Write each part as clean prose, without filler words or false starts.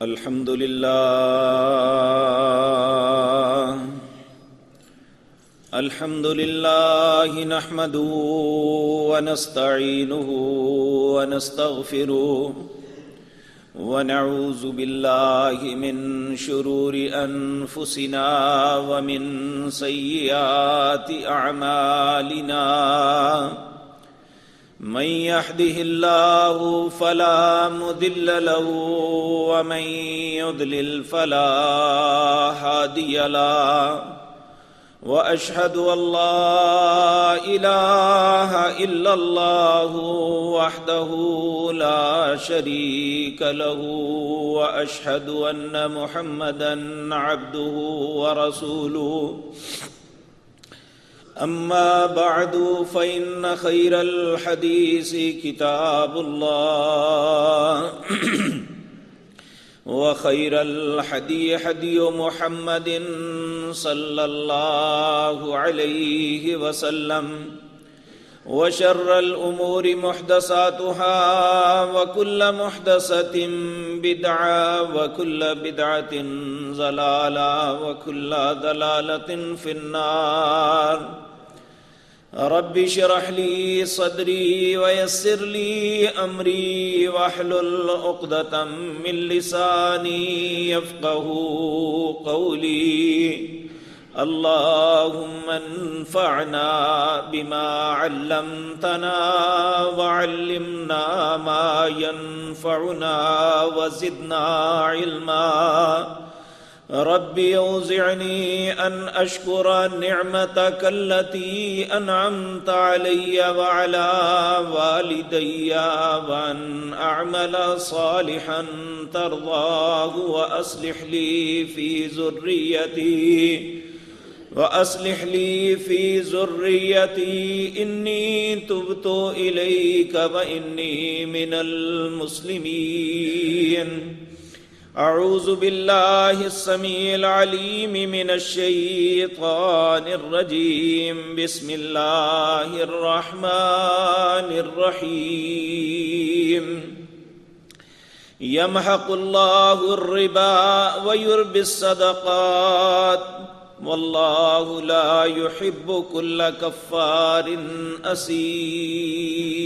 الحمد لله نحمده ونستعينه ونستغفره ونعوذ بالله من شرور أنفسنا ومن سيئات أعمالنا من يهده الله فلا مضل له ومن يضلل فلا هادي له وأشهد أن لا إله إلا الله وحده لا شريك له وأشهد أن محمدا عبده ورسوله أما بعد فإن خير الحديث كتاب الله وخير الحدي حدي محمد صلى الله عليه وسلم وشر الأمور محدثاتها وكل محدثة بدعة وكل بدعة ضلالة وكل ضلالة في النار رب اشرح لي صدري ويسر لي أمري واحلل عقدة من لساني يفقهوا قولي اللهم انفعنا بما علمتنا وعلمنا ما ينفعنا وزدنا علما رب اوزعني أن أشكر نعمتك التي أنعمت علي وعلى والدي وأن أعمل صالحا ترضاه وأصلح لي في ذريتي إني تبت إليك وإني من المسلمين أعوذ بالله السميع العليم من الشيطان الرجيم بسم الله الرحمن الرحيم يمحق الله الربا ويربي الصدقات والله لا يحب كل كفار أثيم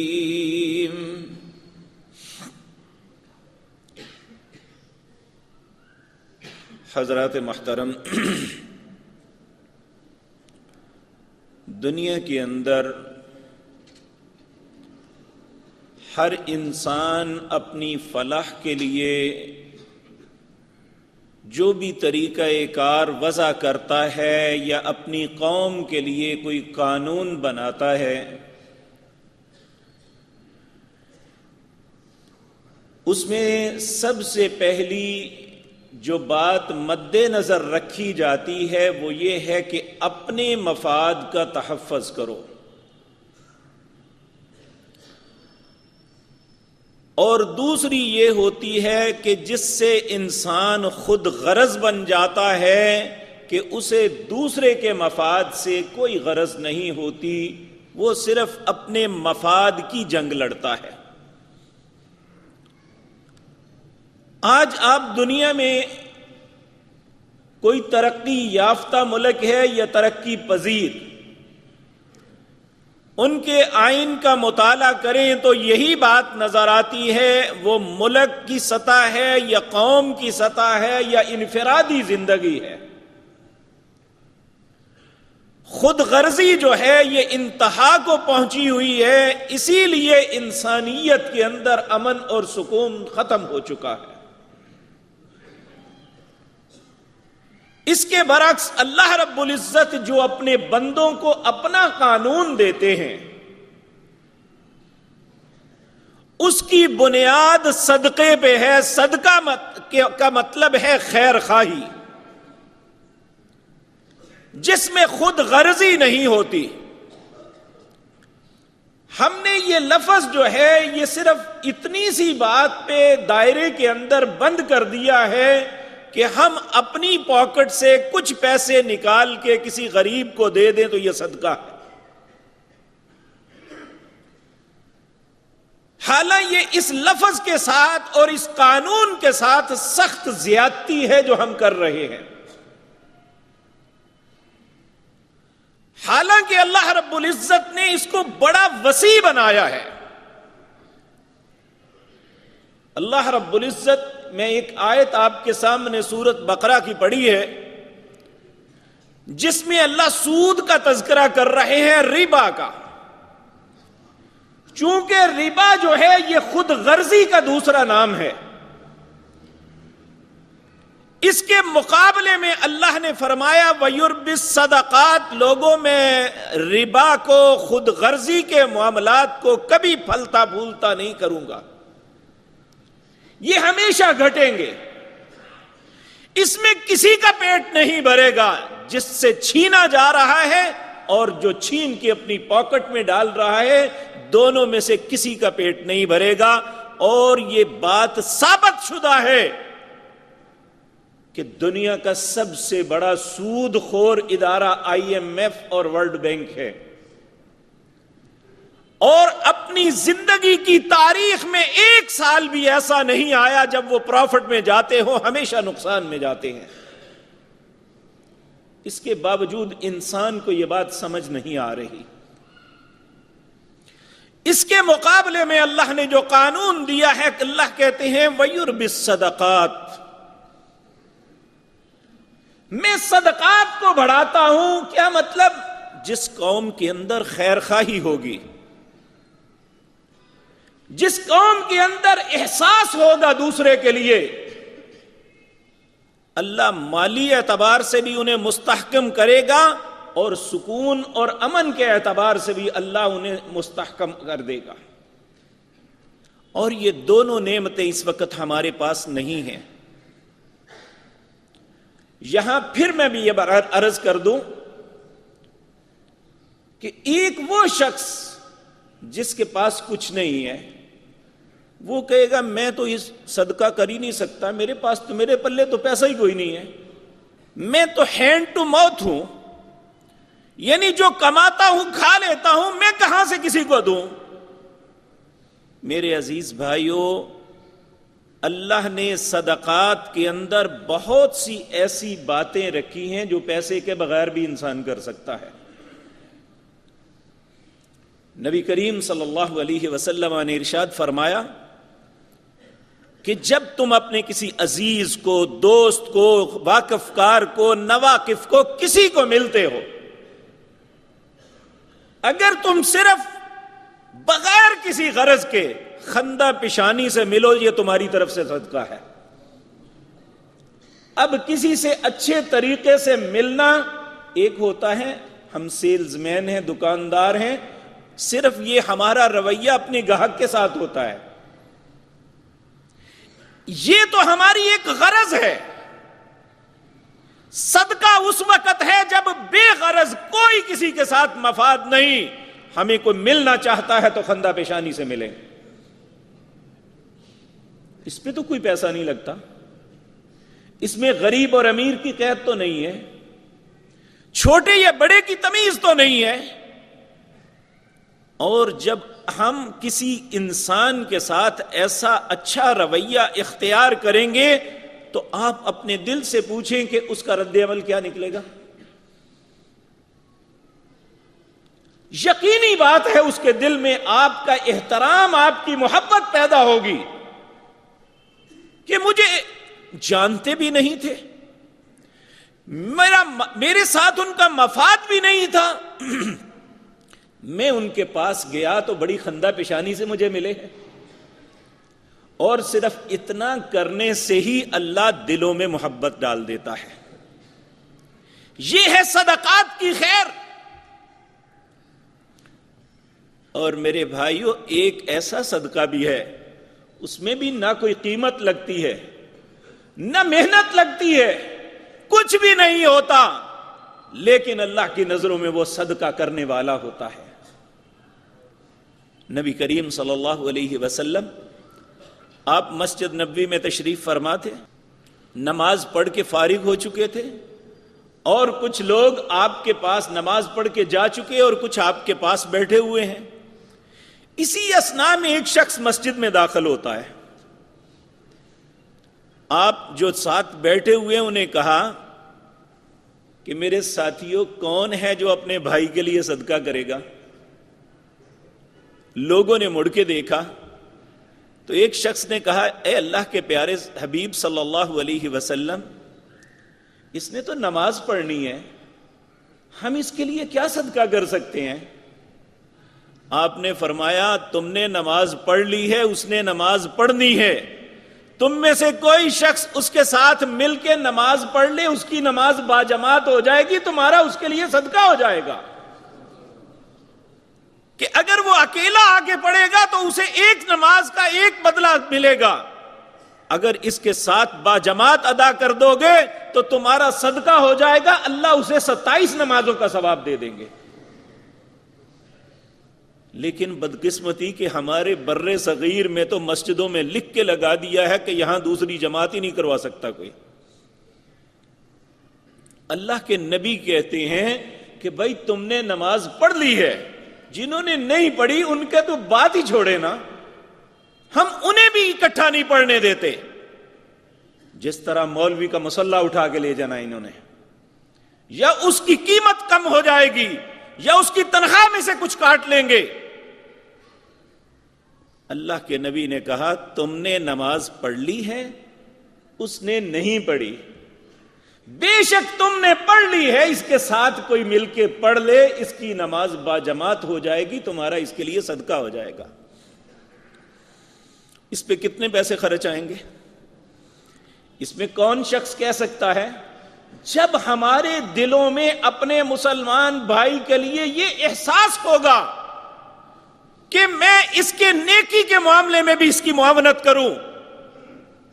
حضرات محترم، دنیا کے اندر ہر انسان اپنی فلاح کے لیے جو بھی طریقہ کار وضع کرتا ہے یا اپنی قوم کے لیے کوئی قانون بناتا ہے، اس میں سب سے پہلی جو بات مد نظر رکھی جاتی ہے وہ یہ ہے کہ اپنے مفاد کا تحفظ کرو، اور دوسری یہ ہوتی ہے کہ جس سے انسان خود غرض بن جاتا ہے کہ اسے دوسرے کے مفاد سے کوئی غرض نہیں ہوتی، وہ صرف اپنے مفاد کی جنگ لڑتا ہے۔ آج آپ دنیا میں کوئی ترقی یافتہ ملک ہے یا ترقی پذیر، ان کے آئین کا مطالعہ کریں تو یہی بات نظر آتی ہے، وہ ملک کی سطح ہے یا قوم کی سطح ہے یا انفرادی زندگی ہے، خود غرضی جو ہے یہ انتہا کو پہنچی ہوئی ہے، اسی لیے انسانیت کے اندر امن اور سکون ختم ہو چکا ہے۔ اس کے برعکس اللہ رب العزت جو اپنے بندوں کو اپنا قانون دیتے ہیں، اس کی بنیاد صدقے پہ ہے۔ صدقہ کا مطلب ہے خیر خواہی، جس میں خود غرضی نہیں ہوتی۔ ہم نے یہ لفظ جو ہے یہ صرف اتنی سی بات پہ دائرے کے اندر بند کر دیا ہے کہ ہم اپنی پاکٹ سے کچھ پیسے نکال کے کسی غریب کو دے دیں تو یہ صدقہ ہے۔ حالانکہ یہ اس لفظ کے ساتھ اور اس قانون کے ساتھ سخت زیادتی ہے جو ہم کر رہے ہیں. حالانکہ اللہ رب العزت نے اس کو بڑا وسیع بنایا ہے. اللہ رب العزت، میں ایک آیت آپ کے سامنے سورۃ بقرہ کی پڑھی ہے جس میں اللہ سود کا تذکرہ کر رہے ہیں، ربا کا. چونکہ ربا جو ہے یہ خود غرضی کا دوسرا نام ہے، اس کے مقابلے میں اللہ نے فرمایا وَيُرْبِي الصَّدَقَاتِ، لوگوں میں ربا کو، خود غرضی کے معاملات کو کبھی پھلتا پھولتا نہیں کروں گا، یہ ہمیشہ گھٹیں گے. اس میں کسی کا پیٹ نہیں بھرے گا جس سے چھینا جا رہا ہے اور جو چھین کے اپنی پاکٹ میں ڈال رہا ہے، دونوں میں سے کسی کا پیٹ نہیں بھرے گا. اور یہ بات ثابت شدہ ہے کہ دنیا کا سب سے بڑا سود خور ادارہ IMF اور ورلڈ بینک ہے، اور اپنی زندگی کی تاریخ میں ایک سال بھی ایسا نہیں آیا جب وہ پروفٹ میں جاتے ہو، ہمیشہ نقصان میں جاتے ہیں. اس کے باوجود انسان کو یہ بات سمجھ نہیں آ رہی. اس کے مقابلے میں اللہ نے جو قانون دیا ہے، اللہ کہتے ہیں وَيُرْبِي الصَّدَقَاتِ، میں صدقات کو بڑھاتا ہوں. کیا مطلب؟ جس قوم کے اندر خیر خواہی ہوگی، جس قوم کے اندر احساس ہوگا دوسرے کے لیے، اللہ مالی اعتبار سے بھی انہیں مستحکم کرے گا اور سکون اور امن کے اعتبار سے بھی اللہ انہیں مستحکم کر دے گا. اور یہ دونوں نعمتیں اس وقت ہمارے پاس نہیں ہیں. یہاں پھر میں بھی یہ عرض کر دوں کہ ایک وہ شخص جس کے پاس کچھ نہیں ہے، وہ کہے گا میں تو اس صدقہ کر ہی نہیں سکتا، میرے پاس تو، میرے پلے تو پیسہ ہی کوئی نہیں ہے، میں تو ہینڈ ٹو ماؤتھ ہوں، یعنی جو کماتا ہوں کھا لیتا ہوں، میں کہاں سے کسی کو دوں. میرے عزیز بھائیوں، اللہ نے صدقات کے اندر بہت سی ایسی باتیں رکھی ہیں جو پیسے کے بغیر بھی انسان کر سکتا ہے. نبی کریم صلی اللہ علیہ وسلم نے ارشاد فرمایا کہ جب تم اپنے کسی عزیز کو، دوست کو، واقف کار کو، نواقف کو، کسی کو ملتے ہو، اگر تم صرف بغیر کسی غرض کے خندہ پیشانی سے ملو، یہ تمہاری طرف سے صدقہ ہے. اب کسی سے اچھے طریقے سے ملنا ایک ہوتا ہے، ہم سیلز مین ہیں، دکاندار ہیں، صرف یہ ہمارا رویہ اپنے گاہک کے ساتھ ہوتا ہے. یہ تو ہماری ایک غرض ہے. صدقہ اس وقت ہے جب بے غرض، کوئی کسی کے ساتھ مفاد نہیں، ہمیں کوئی ملنا چاہتا ہے تو خندہ پیشانی سے ملے، اس پہ تو کوئی پیسہ نہیں لگتا، اس میں غریب اور امیر کی قید تو نہیں ہے، چھوٹے یا بڑے کی تمیز تو نہیں ہے. اور جب ہم کسی انسان کے ساتھ ایسا اچھا رویہ اختیار کریں گے تو آپ اپنے دل سے پوچھیں کہ اس کا رد عمل کیا نکلے گا. یقینی بات ہے اس کے دل میں آپ کا احترام، آپ کی محبت پیدا ہوگی کہ مجھے جانتے بھی نہیں تھے، میرے ساتھ ان کا مفاد بھی نہیں تھا، میں ان کے پاس گیا تو بڑی خندہ پیشانی سے مجھے ملے ہیں. اور صرف اتنا کرنے سے ہی اللہ دلوں میں محبت ڈال دیتا ہے. یہ ہے صدقات کی خیر. اور میرے بھائیوں، ایک ایسا صدقہ بھی ہے، اس میں بھی نہ کوئی قیمت لگتی ہے، نہ محنت لگتی ہے، کچھ بھی نہیں ہوتا، لیکن اللہ کی نظروں میں وہ صدقہ کرنے والا ہوتا ہے. نبی کریم صلی اللہ علیہ وسلم آپ مسجد نبوی میں تشریف فرما تھے، نماز پڑھ کے فارغ ہو چکے تھے، اور کچھ لوگ آپ کے پاس نماز پڑھ کے جا چکے اور کچھ آپ کے پاس بیٹھے ہوئے ہیں. اسی اثناء میں ایک شخص مسجد میں داخل ہوتا ہے. آپ جو ساتھ بیٹھے ہوئے انہیں کہا کہ میرے ساتھیوں کون ہے جو اپنے بھائی کے لیے صدقہ کرے گا؟ لوگوں نے مڑ کے دیکھا تو ایک شخص نے کہا اے اللہ کے پیارے حبیب صلی اللہ علیہ وسلم، اس نے تو نماز پڑھنی ہے، ہم اس کے لیے کیا صدقہ کر سکتے ہیں؟ آپ نے فرمایا تم نے نماز پڑھ لی ہے، اس نے نماز پڑھنی ہے. تم میں سے کوئی شخص اس کے ساتھ مل کے نماز پڑھ لے، اس کی نماز باجماعت ہو جائے گی، تمہارا اس کے لیے صدقہ ہو جائے گا. کہ اگر وہ اکیلا آگے پڑھے گا تو اسے ایک نماز کا ایک بدلہ ملے گا، اگر اس کے ساتھ باجماعت ادا کر دو گے تو تمہارا صدقہ ہو جائے گا، اللہ اسے 27 نمازوں کا ثواب دے دیں گے. لیکن بدقسمتی کہ ہمارے بر صغیر میں تو مسجدوں میں لکھ کے لگا دیا ہے کہ یہاں دوسری جماعت ہی نہیں کروا سکتا کوئی. اللہ کے نبی کہتے ہیں کہ بھائی تم نے نماز پڑھ لی ہے، جنہوں نے نہیں پڑھی ان کے تو بات ہی چھوڑے نا، ہم انہیں بھی اکٹھا نہیں پڑھنے دیتے. جس طرح مولوی کا مسلح اٹھا کے لے جانا انہوں نے، یا اس کی قیمت کم ہو جائے گی یا اس کی تنخواہ میں سے کچھ کاٹ لیں گے. اللہ کے نبی نے کہا تم نے نماز پڑھ لی ہے، اس نے نہیں پڑھی. بے شک تم نے پڑھ لی ہے، اس کے ساتھ کوئی مل کے پڑھ لے، اس کی نماز باجماعت ہو جائے گی، تمہارا اس کے لیے صدقہ ہو جائے گا. اس پہ کتنے پیسے خرچ آئیں گے؟ اس میں کون شخص کہہ سکتا ہے؟ جب ہمارے دلوں میں اپنے مسلمان بھائی کے لیے یہ احساس ہوگا کہ میں اس کے نیکی کے معاملے میں بھی اس کی معاونت کروں،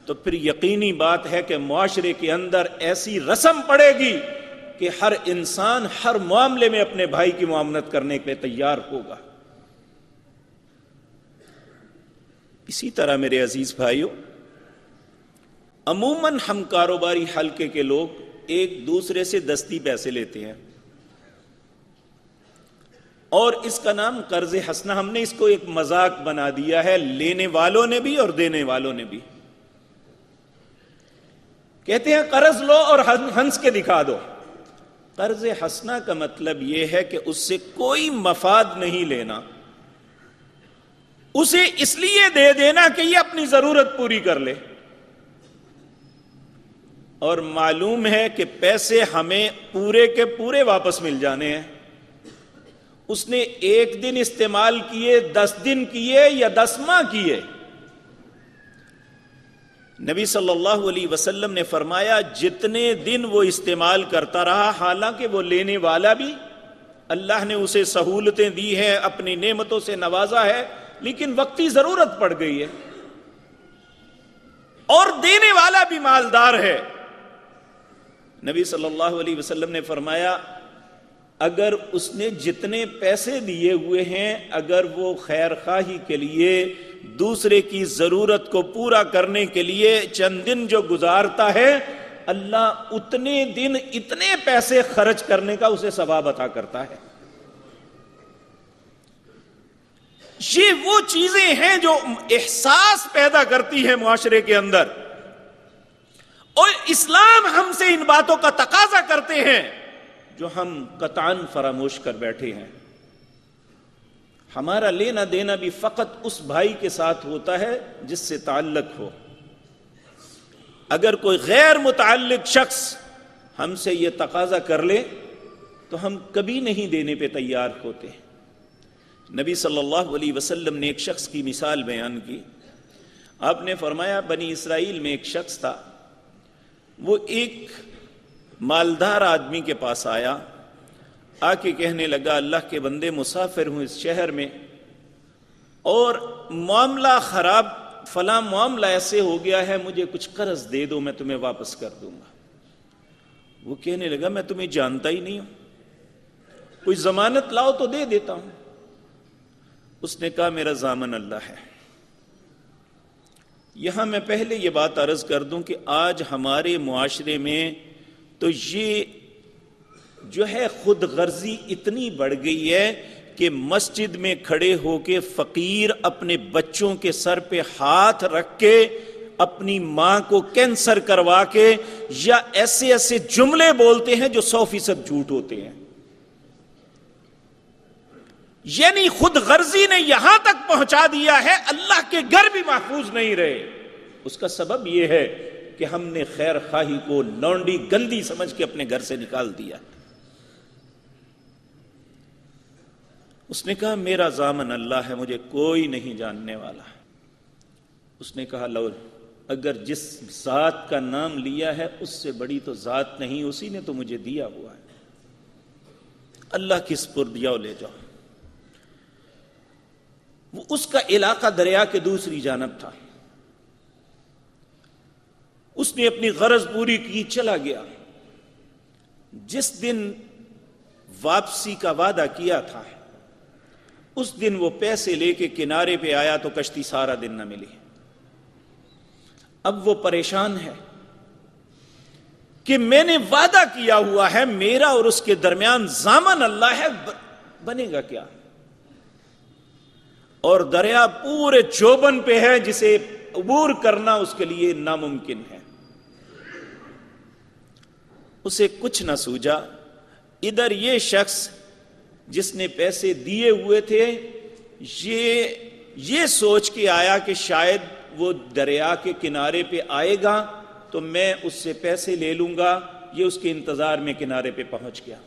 تو پھر یقینی بات ہے کہ معاشرے کے اندر ایسی رسم پڑے گی کہ ہر انسان ہر معاملے میں اپنے بھائی کی معاونت کرنے کے لیے تیار ہوگا. اسی طرح میرے عزیز بھائیوں، عموماً ہم کاروباری حلقے کے لوگ ایک دوسرے سے دستی پیسے لیتے ہیں اور اس کا نام قرض حسنہ، ہم نے اس کو ایک مذاق بنا دیا ہے، لینے والوں نے بھی اور دینے والوں نے بھی. کہتے ہیں قرض لو اور ہنس کے دکھا دو. قرض حسنہ کا مطلب یہ ہے کہ اس سے کوئی مفاد نہیں لینا، اسے اس لیے دے دینا کہ یہ اپنی ضرورت پوری کر لے، اور معلوم ہے کہ پیسے ہمیں پورے کے پورے واپس مل جانے ہیں. اس نے 1 دن استعمال کیے، 10 دن کیے یا 10 ماہ کیے. نبی صلی اللہ علیہ وسلم نے فرمایا جتنے دن وہ استعمال کرتا رہا، حالانکہ وہ لینے والا بھی اللہ نے اسے سہولتیں دی ہیں، اپنی نعمتوں سے نوازا ہے، لیکن وقتی ضرورت پڑ گئی ہے، اور دینے والا بھی مالدار ہے. نبی صلی اللہ علیہ وسلم نے فرمایا اگر اس نے جتنے پیسے دیے ہوئے ہیں، اگر وہ خیر خواہی کے لیے دوسرے کی ضرورت کو پورا کرنے کے لیے چند دن جو گزارتا ہے، اللہ اتنے دن اتنے پیسے خرچ کرنے کا اسے ثواب عطا کرتا ہے. یہ وہ چیزیں ہیں جو احساس پیدا کرتی ہیں معاشرے کے اندر، اور اسلام ہم سے ان باتوں کا تقاضا کرتے ہیں جو ہم قطعاً فراموش کر بیٹھے ہیں. ہمارا لینا دینا بھی فقط اس بھائی کے ساتھ ہوتا ہے جس سے تعلق ہو. اگر کوئی غیر متعلق شخص ہم سے یہ تقاضا کر لے تو ہم کبھی نہیں دینے پہ تیار ہوتے. نبی صلی اللہ علیہ وسلم نے ایک شخص کی مثال بیان کی. آپ نے فرمایا بنی اسرائیل میں ایک شخص تھا، وہ ایک مالدار آدمی کے پاس آیا، آ کے کہنے لگا اللہ کے بندے مسافر ہوں اس شہر میں اور معاملہ خراب، فلاں معاملہ ایسے ہو گیا ہے، مجھے کچھ قرض دے دو میں تمہیں واپس کر دوں گا. وہ کہنے لگا میں تمہیں جانتا ہی نہیں ہوں، کوئی ضمانت لاؤ تو دے دیتا ہوں. اس نے کہا میرا ضامن اللہ ہے. یہاں میں پہلے یہ بات عرض کر دوں کہ آج ہمارے معاشرے میں تو یہ جو ہے خود غرضی اتنی بڑھ گئی ہے کہ مسجد میں کھڑے ہو کے فقیر اپنے بچوں کے سر پہ ہاتھ رکھ کے اپنی ماں کو کینسر کروا کے یا ایسے ایسے جملے بولتے ہیں جو 100% جھوٹ ہوتے ہیں. یعنی خود غرضی نے یہاں تک پہنچا دیا ہے اللہ کے گھر بھی محفوظ نہیں رہے. اس کا سبب یہ ہے کہ ہم نے خیر خواہی کو لونڈی گندی سمجھ کے اپنے گھر سے نکال دیا. اس نے کہا میرا ضامن اللہ ہے, مجھے کوئی نہیں جاننے والا. اس نے کہا لو اگر جس ذات کا نام لیا ہے اس سے بڑی تو ذات نہیں, اسی نے تو مجھے دیا ہوا ہے. اللہ کی سپرد جاؤ لے جاؤ. وہ اس کا علاقہ دریا کے دوسری جانب تھا. اس نے اپنی غرض پوری کی, چلا گیا. جس دن واپسی کا وعدہ کیا تھا اس دن وہ پیسے لے کے کنارے پہ آیا تو کشتی سارا دن نہ ملی. اب وہ پریشان ہے کہ میں نے وعدہ کیا ہوا ہے, میرا اور اس کے درمیان ضامن اللہ ہے, بنے گا کیا؟ اور دریا پورے چوبن پہ ہے جسے عبور کرنا اس کے لیے ناممکن ہے. اسے کچھ نہ سوجا. ادھر یہ شخص جس نے پیسے دیے ہوئے تھے یہ سوچ کے آیا کہ شاید وہ دریا کے کنارے پہ آئے گا تو میں اس سے پیسے لے لوں گا. یہ اس کے انتظار میں کنارے پہ پہنچ گیا.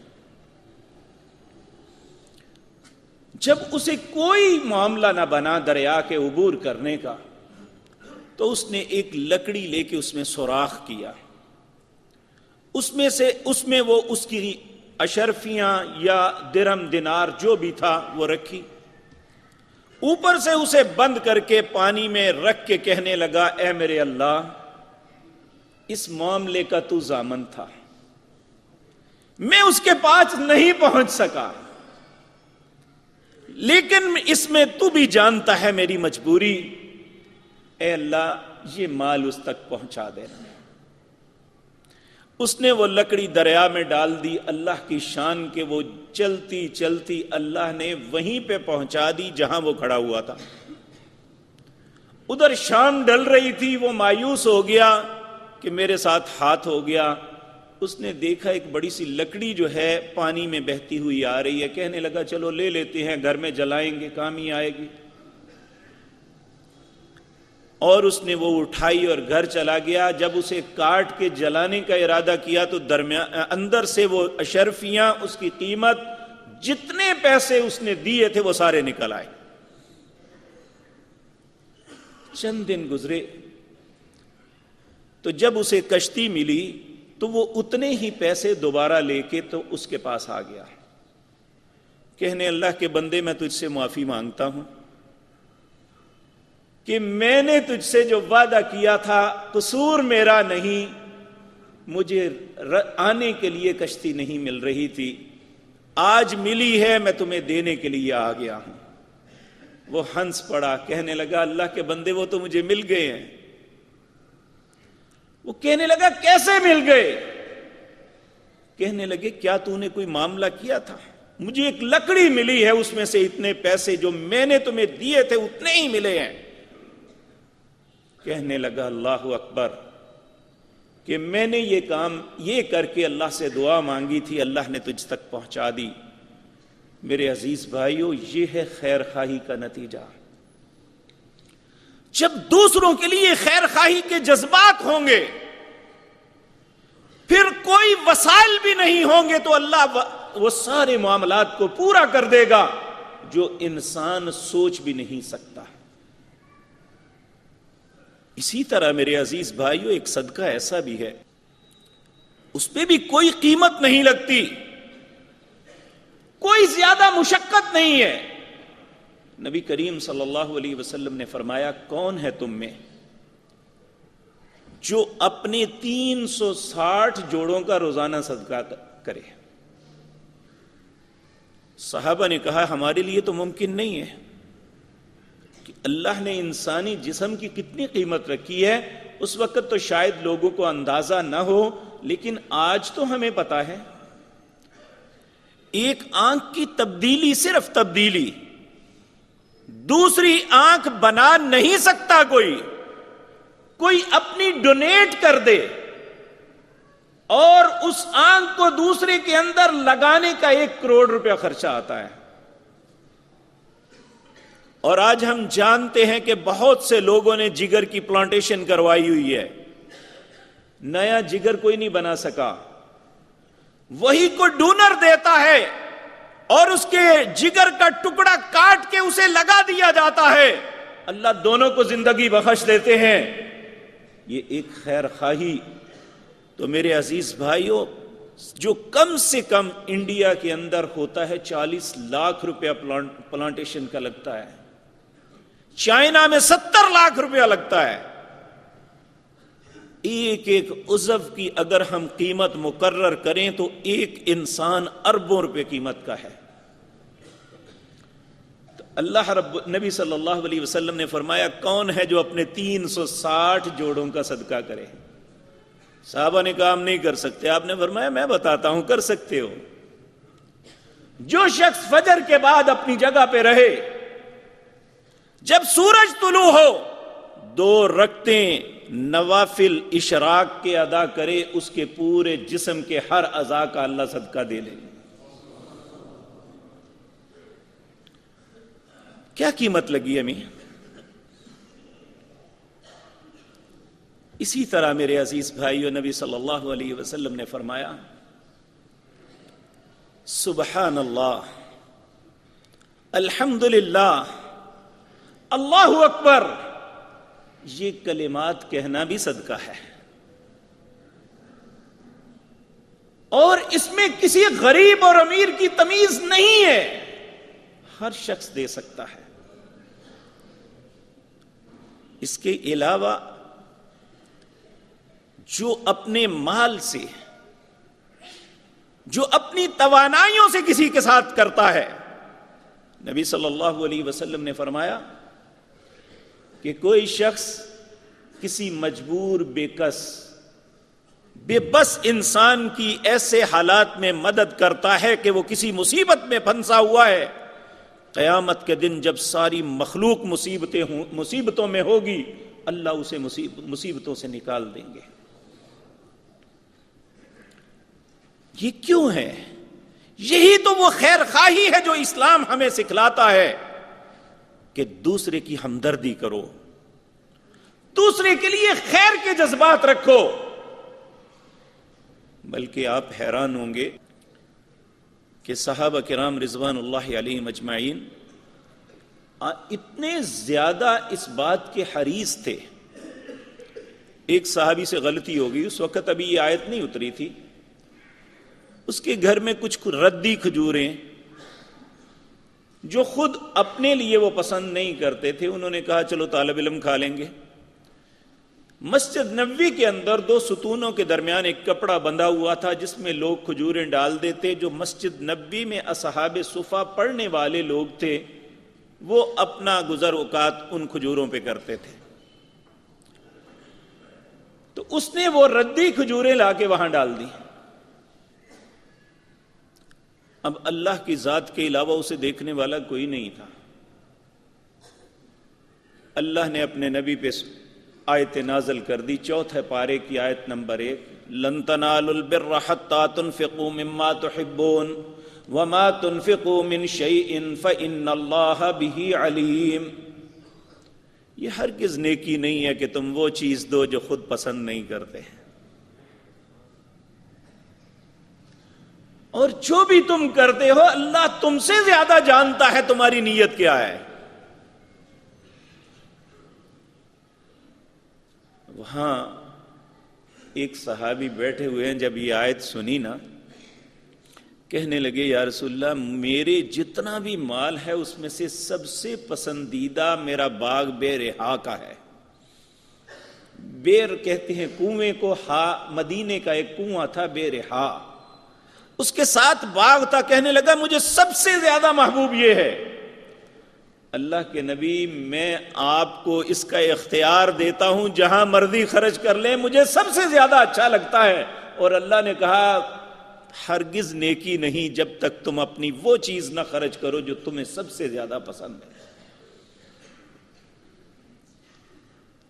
جب اسے کوئی معاملہ نہ بنا دریا کے عبور کرنے کا تو اس نے ایک لکڑی لے کے اس میں سوراخ کیا. اس میں وہ اس کی اشرفیاں یا درم دینار جو بھی تھا وہ رکھی. اوپر سے اسے بند کر کے پانی میں رکھ کے کہنے لگا اے میرے اللہ, اس معاملے کا تو ضامن تھا, میں اس کے پاس نہیں پہنچ سکا, لیکن اس میں تو بھی جانتا ہے میری مجبوری. اے اللہ یہ مال اس تک پہنچا دینا. اس نے وہ لکڑی دریا میں ڈال دی. اللہ کی شان کہ وہ چلتی چلتی اللہ نے وہیں پہ پہنچا دی جہاں وہ کھڑا ہوا تھا. ادھر شام ڈل رہی تھی, وہ مایوس ہو گیا کہ میرے ساتھ ہاتھ ہو گیا. اس نے دیکھا ایک بڑی سی لکڑی جو ہے پانی میں بہتی ہوئی آ رہی ہے. کہنے لگا چلو لے لیتے ہیں, گھر میں جلائیں گے, کام ہی آئے گی. اور اس نے وہ اٹھائی اور گھر چلا گیا. جب اسے کاٹ کے جلانے کا ارادہ کیا تو اندر سے وہ اشرفیاں, اس کی قیمت, جتنے پیسے اس نے دیے تھے وہ سارے نکل آئے. چند دن گزرے تو جب اسے کشتی ملی تو وہ اتنے ہی پیسے دوبارہ لے کے تو اس کے پاس آ گیا. کہنے اللہ کے بندے میں تجھ سے معافی مانگتا ہوں کہ میں نے تجھ سے جو وعدہ کیا تھا قصور میرا نہیں, مجھے آنے کے لیے کشتی نہیں مل رہی تھی, آج ملی ہے, میں تمہیں دینے کے لیے آ گیا ہوں. وہ ہنس پڑا, کہنے لگا اللہ کے بندے وہ تو مجھے مل گئے ہیں. وہ کہنے لگا کیسے مل گئے؟ کہنے لگے کیا تو نے کوئی معاملہ کیا تھا؟ مجھے ایک لکڑی ملی ہے, اس میں سے اتنے پیسے جو میں نے تمہیں دیے تھے اتنے ہی ملے ہیں. کہنے لگا اللہ اکبر, کہ میں نے یہ کام یہ کر کے اللہ سے دعا مانگی تھی, اللہ نے تجھ تک پہنچا دی. میرے عزیز بھائیو, یہ ہے خیر خواہی کا نتیجہ. جب دوسروں کے لیے خیر خواہی کے جذبات ہوں گے, پھر کوئی وسائل بھی نہیں ہوں گے, تو اللہ وہ سارے معاملات کو پورا کر دے گا جو انسان سوچ بھی نہیں سکتا. اسی طرح میرے عزیز بھائیو, ایک صدقہ ایسا بھی ہے, اس پہ بھی کوئی قیمت نہیں لگتی, کوئی زیادہ مشقت نہیں ہے. نبی کریم صلی اللہ علیہ وسلم نے فرمایا کون ہے تم میں جو اپنے 360 جوڑوں کا روزانہ صدقہ کرے؟ صحابہ نے کہا ہمارے لیے تو ممکن نہیں ہے. کہ اللہ نے انسانی جسم کی کتنی قیمت رکھی ہے, اس وقت تو شاید لوگوں کو اندازہ نہ ہو, لیکن آج تو ہمیں پتا ہے. ایک آنکھ کی تبدیلی، صرف تبدیلی، دوسری آنکھ بنا نہیں سکتا کوئی اپنی ڈونیٹ کر دے اور اس آنکھ کو دوسرے کے اندر لگانے کا 1 کروڑ روپیہ خرچہ آتا ہے. اور آج ہم جانتے ہیں کہ بہت سے لوگوں نے جگر کی پلانٹیشن کروائی ہوئی ہے، نیا جگر کوئی نہیں بنا سکا. وہی کو ڈونر دیتا ہے اور اس کے جگر کا ٹکڑا کاٹ کے اسے لگا دیا جاتا ہے. اللہ دونوں کو زندگی بخش دیتے ہیں. یہ ایک خیر خواہی. تو میرے عزیز بھائیوں، جو کم سے کم انڈیا کے اندر ہوتا ہے 40 لاکھ روپیہ پلانٹیشن کا لگتا ہے، چائنا میں 70 لاکھ روپیہ لگتا ہے. ایک ایک عضو کی اگر ہم قیمت مقرر کریں تو ایک انسان اربوں روپے قیمت کا ہے. تو اللہ نبی صلی اللہ علیہ وسلم نے فرمایا کون ہے جو اپنے 360 جوڑوں کا صدقہ کرے؟ صحابہ نے کہا ہم نہیں کر سکتے. آپ نے فرمایا میں بتاتا ہوں، کر سکتے ہو. جو شخص فجر کے بعد اپنی جگہ پہ رہے، جب سورج طلوع ہو 2 رکعتیں نوافل اشراق کے ادا کرے، اس کے پورے جسم کے ہر اعضاء کا اللہ صدقہ دے لے. کیا قیمت لگی ہمیں؟ اسی طرح میرے عزیز بھائیو، نبی صلی اللہ علیہ وسلم نے فرمایا سبحان اللہ، الحمدللہ، اللہ اکبر. یہ کلمات کہنا بھی صدقہ ہے، اور اس میں کسی غریب اور امیر کی تمیز نہیں ہے، ہر شخص دے سکتا ہے. اس کے علاوہ جو اپنے مال سے، جو اپنی توانائیوں سے کسی کے ساتھ کرتا ہے، نبی صلی اللہ علیہ وسلم نے فرمایا کہ کوئی شخص کسی مجبور، بے بس انسان کی ایسے حالات میں مدد کرتا ہے کہ وہ کسی مصیبت میں پھنسا ہوا ہے، قیامت کے دن جب ساری مخلوق مصیبتوں میں ہوگی، اللہ اسے مصیبتوں سے نکال دیں گے. یہ کیوں ہے؟ یہی تو وہ خیر خواہی ہے جو اسلام ہمیں سکھلاتا ہے کہ دوسرے کی ہمدردی کرو، دوسرے کے لیے خیر کے جذبات رکھو. بلکہ آپ حیران ہوں گے کہ صحابہ کرام رضوان اللہ علیہم اجمعین اتنے زیادہ اس بات کے حریص تھے. ایک صحابی سے غلطی ہو گئی، اس وقت ابھی یہ آیت نہیں اتری تھی. اس کے گھر میں کچھ ردی کھجوریں جو خود اپنے لیے وہ پسند نہیں کرتے تھے، انہوں نے کہا چلو طالب علم کھا لیں گے. مسجد نبوی کے اندر 2 ستونوں کے درمیان ایک کپڑا بندھا ہوا تھا جس میں لوگ کھجوریں ڈال دیتے. جو مسجد نبوی میں اصحاب صفہ پڑھنے والے لوگ تھے وہ اپنا گزر اوقات ان کھجوروں پہ کرتے تھے. تو اس نے وہ ردی کھجوریں لا کے وہاں ڈال دی. اب اللہ کی ذات کے علاوہ اسے دیکھنے والا کوئی نہیں تھا. اللہ نے اپنے نبی پہ آیت نازل کر دی، 4 پارے کی آیت نمبر 1، لن تنالوا البر حتى تنفقوا مما تحبون وما تنفقوا من شيء فإن الله به عليم. یہ ہرگز نیکی نہیں ہے کہ تم وہ چیز دو جو خود پسند نہیں کرتے، اور جو بھی تم کرتے ہو اللہ تم سے زیادہ جانتا ہے تمہاری نیت کیا ہے. وہاں ایک صحابی بیٹھے ہوئے ہیں، جب یہ آیت سنی نا کہنے لگے یا رسول اللہ میرے جتنا بھی مال ہے اس میں سے سب سے پسندیدہ میرا باغ بے رحا کا ہے. بیر کہتے ہیں کنویں کو، مدینے کا ایک کنواں تھا بے رحا، اس کے ساتھ باغ تھا. کہنے لگا مجھے سب سے زیادہ محبوب یہ ہے. اللہ کے نبی میں آپ کو اس کا اختیار دیتا ہوں، جہاں مرضی خرچ کر لیں، مجھے سب سے زیادہ اچھا لگتا ہے. اور اللہ نے کہا ہرگز نیکی نہیں جب تک تم اپنی وہ چیز نہ خرچ کرو جو تمہیں سب سے زیادہ پسند ہے۔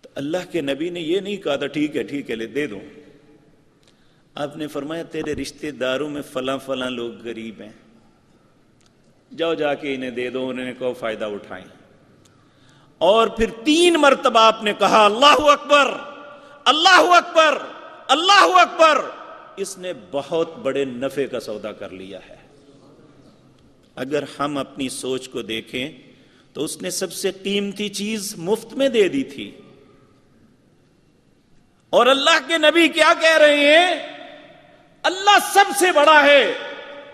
تو اللہ کے نبی نے یہ نہیں کہا تھا ٹھیک ہے لے دے دو، آپ نے فرمایا تیرے رشتہ داروں میں فلاں فلاں لوگ غریب ہیں، جاؤ جا کے انہیں دے دو، انہیں کو فائدہ اٹھائیں۔ اور پھر 3 مرتبہ آپ نے کہا اللہ اکبر اللہ اکبر اللہ اکبر، اس نے بہت بڑے نفع کا سودا کر لیا ہے۔ اگر ہم اپنی سوچ کو دیکھیں تو اس نے سب سے قیمتی چیز مفت میں دے دی تھی، اور اللہ کے نبی کیا کہہ رہے ہیں؟ اللہ سب سے بڑا ہے،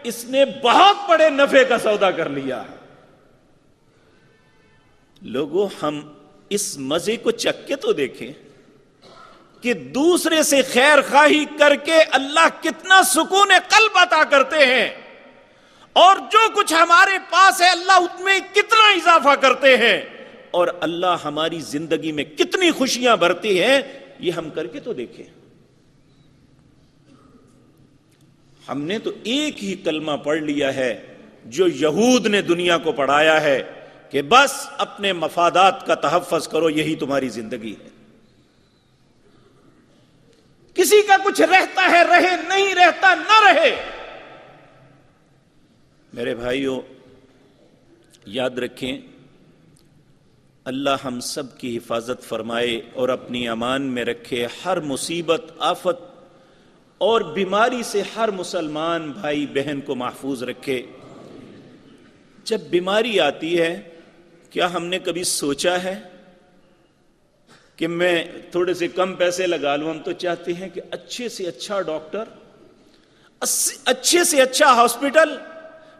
اس نے بہت بڑے نفع کا سودا کر لیا ہے۔ لوگوں، ہم اس مزے کو چکھ کے تو دیکھیں کہ دوسرے سے خیر خواہی کر کے اللہ کتنا سکون قلب عطا کرتے ہیں، اور جو کچھ ہمارے پاس ہے اللہ اس میں کتنا اضافہ کرتے ہیں، اور اللہ ہماری زندگی میں کتنی خوشیاں بھرتی ہیں، یہ ہم کر کے تو دیکھیں۔ ہم نے تو ایک ہی کلمہ پڑھ لیا ہے جو یہود نے دنیا کو پڑھایا ہے کہ بس اپنے مفادات کا تحفظ کرو، یہی تمہاری زندگی ہے۔ کسی کا کچھ رہتا ہے رہے، نہیں رہتا نہ رہے۔ میرے بھائیوں، یاد رکھیں، اللہ ہم سب کی حفاظت فرمائے اور اپنی امان میں رکھے، ہر مصیبت، آفت اور بیماری سے ہر مسلمان بھائی بہن کو محفوظ رکھے۔ جب بیماری آتی ہے، کیا ہم نے کبھی سوچا ہے کہ میں تھوڑے سے کم پیسے لگا لوں؟ ہم تو چاہتے ہیں کہ اچھے سے اچھا ڈاکٹر، اچھے سے اچھا ہاسپٹل،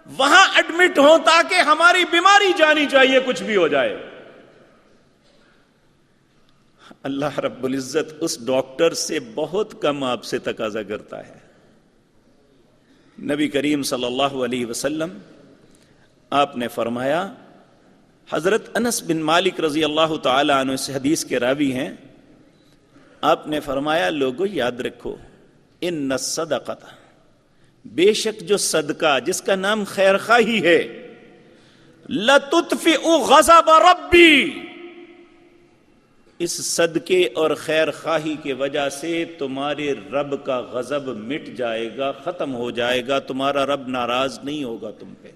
وہاں ایڈمٹ ہوں تاکہ ہماری بیماری جانی چاہیے، کچھ بھی ہو جائے۔ اللہ رب العزت اس ڈاکٹر سے بہت کم آپ سے تقاضا کرتا ہے۔ نبی کریم صلی اللہ علیہ وسلم آپ نے فرمایا، حضرت انس بن مالک رضی اللہ تعالی عنہ اس حدیث کے راوی ہیں، آپ نے فرمایا لوگوں یاد رکھو، ان الصدقۃ، بے شک جو صدقہ جس کا نام خیر خواہی ہے، لتطفئ غضب ربی، اس صدقے اور خیر خواہی کی وجہ سے تمہارے رب کا غضب مٹ جائے گا، ختم ہو جائے گا، تمہارا رب ناراض نہیں ہوگا تم پہ۔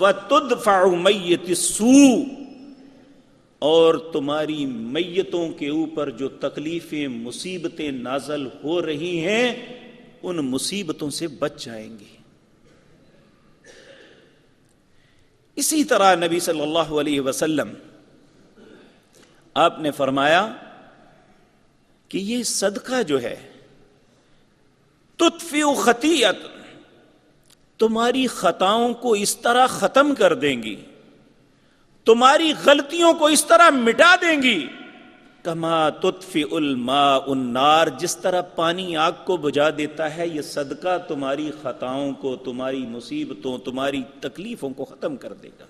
وَتُدْفَعُ مَيِّتِ السُّوءِ، اور تمہاری میتوں کے اوپر جو تکلیفیں مصیبتیں نازل ہو رہی ہیں ان مصیبتوں سے بچ جائیں گی۔ اسی طرح نبی صلی اللہ علیہ وسلم آپ نے فرمایا کہ یہ صدقہ جو ہے تطفئ خطیئۃ، تمہاری خطاؤں کو اس طرح ختم کر دیں گی، تمہاری غلطیوں کو اس طرح مٹا دیں گی، کما تطفئ الماء النار، جس طرح پانی آگ کو بجھا دیتا ہے، یہ صدقہ تمہاری خطاؤں کو، تمہاری مصیبتوں، تمہاری تکلیفوں کو ختم کر دے گا۔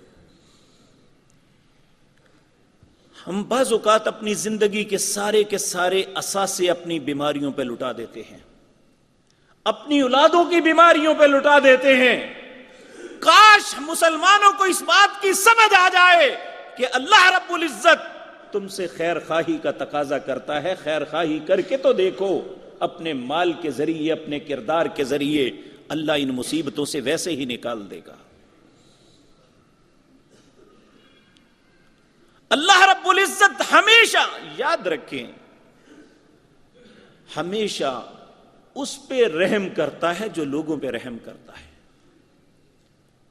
ہم بعض اوقات اپنی زندگی کے سارے اثاثے اپنی بیماریوں پہ لٹا دیتے ہیں، اپنی اولادوں کی بیماریوں پہ لٹا دیتے ہیں۔ کاش مسلمانوں کو اس بات کی سمجھ آ جائے کہ اللہ رب العزت تم سے خیر خواہی کا تقاضا کرتا ہے، خیر خواہی کر کے تو دیکھو، اپنے مال کے ذریعے، اپنے کردار کے ذریعے اللہ ان مصیبتوں سے ویسے ہی نکال دے گا۔ اللہ رب العزت ہمیشہ، یاد رکھیں، ہمیشہ اس پہ رحم کرتا ہے جو لوگوں پہ رحم کرتا ہے۔